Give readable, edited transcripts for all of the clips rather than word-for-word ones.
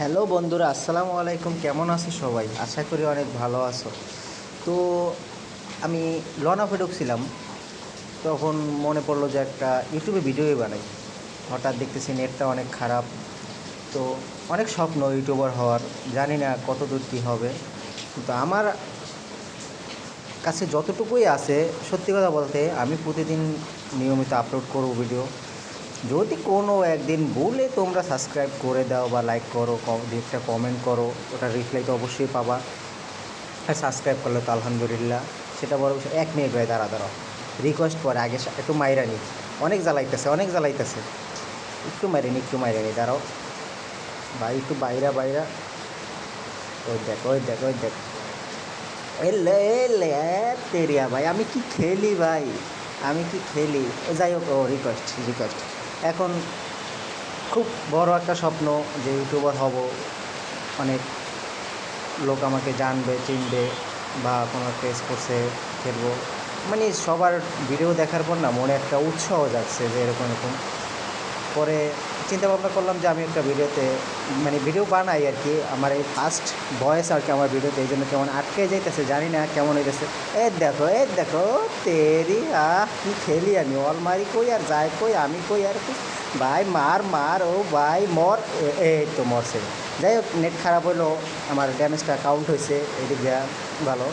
Hello বন্ধুরা, আসসালামু আলাইকুম। কেমন আছো সবাই? আশা করি অনেক ভালো আছো। তো আমি লনাফে ঢুকছিলাম, তখন মনে পড়লো যে একটা ইউটিউবে ভিডিওই বানাই। হঠাৎ দেখতেছি নেটটা অনেক খারাপ। তো অনেক স্বপ্ন ইউটিউবার হওয়ার, জানি না কত দূর কী হবে। কিন্তু আমার কাছে যতটুকুই আছে, সত্যি কথা বলতে আমি প্রতিদিন নিয়মিত আপলোড করব ভিডিও। যদি কোনো একদিন ভুলে তোমরা সাবস্ক্রাইব করে দাও বা লাইক করো, একটা কমেন্ট করো, ওটার রিপ্লাই তো অবশ্যই পাবা। আর সাবস্ক্রাইব করলে তো আলহামদুলিল্লাহ, সেটা বড় বিষয়। 1 মিনিট ভাই, দাঁড়াও, রিকোয়েস্ট করে আগে একটু মাইরা নি। অনেক জ্বালাইতেছে। একটু মাইরা নি, দাঁড়াও ভাই, একটু বাইরা বাইরা। ওই দেখ। এলে এলে তেরিয়া ভাই, আমি কি খেলি ভাই, আমি কি খেলি। যাই হোক, রিকোয়েস্ট। এখন খুব বড় একটা স্বপ্ন যে ইউটিউবার হব, অনেক লোক আমাকে জানবে, চিনবে, বা কোনো একটা স্পোর্টসে খেলবো। মানে সবার ভিডিও দেখার পর না মনে একটা উৎসাহ যাচ্ছে যে এরকম। পরে চিন্তা ভাবনা করলাম যে আমি একটা ভিডিওতে, মানে ভিডিও বানাই আর কি, আমার এই ফার্স্ট ভয়েস আর কি আমার ভিডিওতে, এই জন্য কেমন আটকে যাইতেছে জানি না, কেমন হইতেছে। এই দেখো তেরি, কি খেলি আমি, অলমারি কই আর যায় কই, আমি কই আর কি। ভাই মার ও ভাই মর। এই তো মরছে। যাই হোক, নেট খারাপ হইলো, আমার ড্যামেজটা কাউন্ট হয়েছে, এদিক দিয়ে ভালো।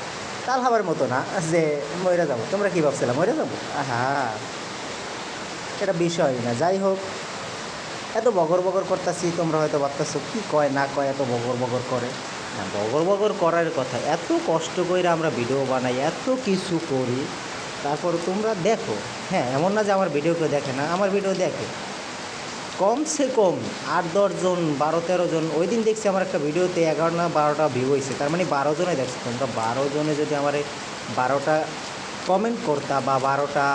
তাল হাবার মতো না যে মরে যাবো। তোমরা কী ভাবছিলাম মরে যাবো? হ্যাঁ, এটা বিষয় না। যাই হোক, এত বগর করতেছি, তোমরা হয়তো ভাবতেছো কী কয় না কয়, এত বগর করে না। বগর করার কথা, এত কষ্ট করে আমরা ভিডিও বানাই, এত কিছু করি, তারপর তোমরা দেখো। হ্যাঁ, এমন না যে আমার ভিডিও কেউ দেখে না, আমার ভিডিও দেখে কমসে কম 8-10 জন, 12-13 জন। ওই দিন দেখছি আমার একটা ভিডিওতে 11 না 12টা ভিউ হয়েছে, তার মানে 12 জনে দেখছে। তোমরা 12 জনে যদি আমার 12টা কমেন্ট করতা বা 12টা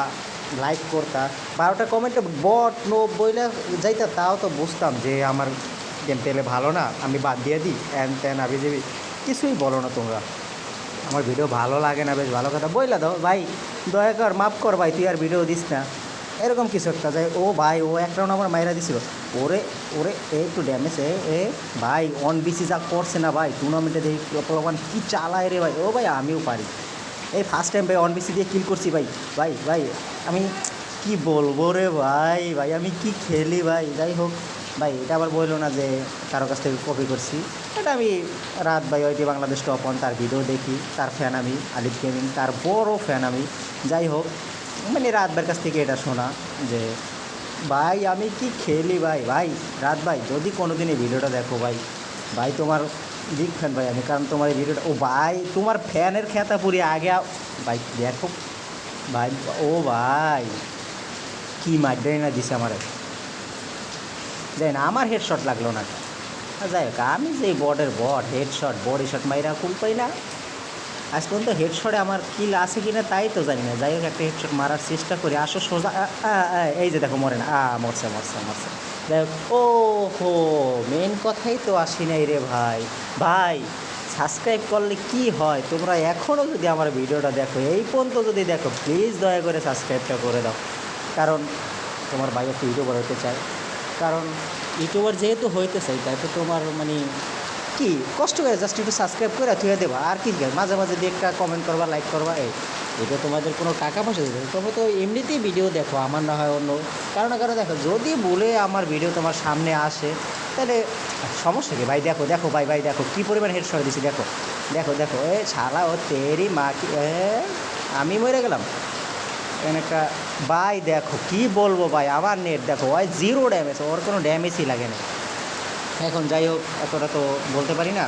লাইক করতা, 12টা কমেন্টে বট নো বইলে যাইতা, তাও তো বুঝতাম যে আমার গেম পেলে ভালো না, আমি বাদ দিয়ে দিই, এন তেন আবিজাবি কিছুই বলো না তোমরা। আমার ভিডিও ভালো লাগে না, বেশ ভালো কথা বইলা দাও ভাই, দয়া কর, মাফ কর ভাই, তুই আর ভিডিও দিস না, এরকম কিছু একটা। যায় ও ভাই, ও এক রাউন্ড আমার মাইরা দিছিল। ওরে ওরে, একটু ড্যামেজ। এ ভাই, অন বিসি যা করছে না ভাই, টুর্নামেন্টে দেখি প্রমাণ কী চালায় রে ভাই। ও ভাই, আমিও পারি। এই ফার্স্ট টাইম ভাই অন বিসি দিয়ে কিল করছি ভাই। ভাই আমি কি বলবো রে ভাই, আমি কি খেলি ভাই। যাই হোক ভাই, এটা আবার বললো না যে কারো কাছ থেকে কপি করছি। এটা আমি রাত ভাই ওইটি বাংলাদেশ টপ অন, তার ভিডিও দেখি, তার ফ্যান আমি, আলিফ গেমিং তার বড় ফ্যান আমি। যাই হোক, মানে রাতবার কাছ থেকে এটা শোনা যে ভাই আমি কি খেলি ভাই রাত ভাই, যদি কোনো দিন এই ভিডিওটা দেখো ভাই তোমার বিগ ফ্যান ভাই আমি, কারণ তোমার এই ভিডিওটা, ও ভাই তোমার ফ্যানের খেতা পুরি আগে ভাই দেখো ভাই। ও ভাই, কি মাইডাই না দিছে আমার, যাই না আমার হেডশট লাগলো না। যাই হোক, আমি যে বট হেডশট বডি শট মাইরা কুল পাই না। আজ পর্যন্ত হেডশটে আমার কিল আছে কিনা তাই তো জানি না। যাই হোক, একটা হেডশট মারার চেষ্টা করি, আসো সোজা। এই যে দেখো, মরে না, মরছে। যাই হোক, ও হো, মেন কথাই তো আসি নাই রে ভাই। সাবস্ক্রাইব করলে কি হয়, তোমরা এখনও যদি আমার ভিডিওটা দেখো, এই পর্যন্ত যদি দেখো, প্লিজ দয়া করে সাবস্ক্রাইবটা করে দাও। কারণ তোমার ভাই একটু ইউটিউবার হতে চায়, কারণ ইউটিউবার যেহেতু হইতে চাই, তাই তো তোমার মানে কি কষ্ট করে জাস্ট একটু সাবস্ক্রাইব করে থুয়ে দেবা, আর কি মাঝে মাঝে দিয়ে একটা কমেন্ট করবা, লাইক করবা। এটা তোমাদের কোনো টাকা পয়সা দেবে, তোমরা তো এমনিতেই ভিডিও দেখো, আমার না হয় অন্য কারো না কারো দেখো। যদি বলে আমার ভিডিও তোমার সামনে আসে, তাহলে সমস্যা কি ভাই। দেখো ভাই দেখো কী পরিমাণ হেডশট দিছি, দেখো এ শালা, ও তেরি মা কি, আমি মরে গেলাম এখানে একটা। ভাই দেখো কি বলবো ভাই, আমার নেট দেখো, ওই 0 ড্যামেজ, ওর কোনো ড্যামেজই লাগে না। এখন যাই হোক, এতটা তো বলতে পারি না।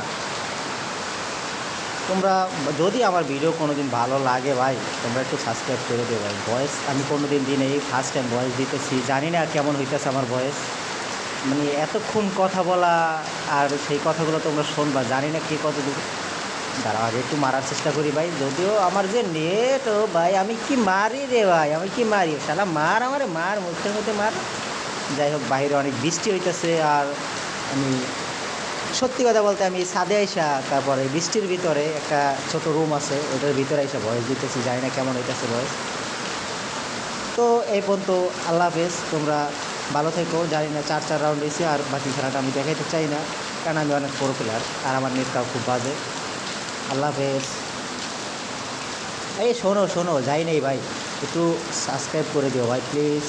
তোমরা যদি আমার ভিডিও কোনো দিন ভালো লাগে ভাই, তোমরা একটু সাবস্ক্রাইব করে দেবে ভাই। ভয়েস আমি কোনো দিন এই ফার্স্ট টাইম ভয়েস দিতেছি, জানি না কেমন হইতেছে আমার ভয়েস, মানে এতক্ষণ কথা বলা, আর সেই কথাগুলো তোমরা শুনবা, জানি না কে কত দূর। দাঁড়াও, আগে একটু মারার চেষ্টা করি ভাই, যদিও আমার যে নেট, ও ভাই আমি কি মারি রে ভাই, আমি কি মারি শালা, মার মুখের মধ্যে মার। যাই হোক, বাইরে অনেক বৃষ্টি হইতেছে, আর আমি সত্যি কথা বলতে আমি ছাদে আইসা, তারপরে বৃষ্টির ভিতরে একটা ছোট রুম আছে, ওটার ভিতরে আইসা ভয়েস দিতেছি, জানি না কেমন হইতেছে ভয়েস। তো এই পর্যন্ত, আল্লাহ হাফেজ, তোমরা ভালো থেকো। জানি না 4 রাউন্ড হয়েছে, আর বাকি খেলাটা আমি দেখাইতে চাই না। কারণ আমি অনেক প্রো প্লেয়ার আর আমার নেটটাও খুব বাজে। আল্লাহ হাফেজ। এই শোনো শোনো, যাই নেই ভাই, একটু সাবস্ক্রাইব করে দিও ভাই প্লিজ।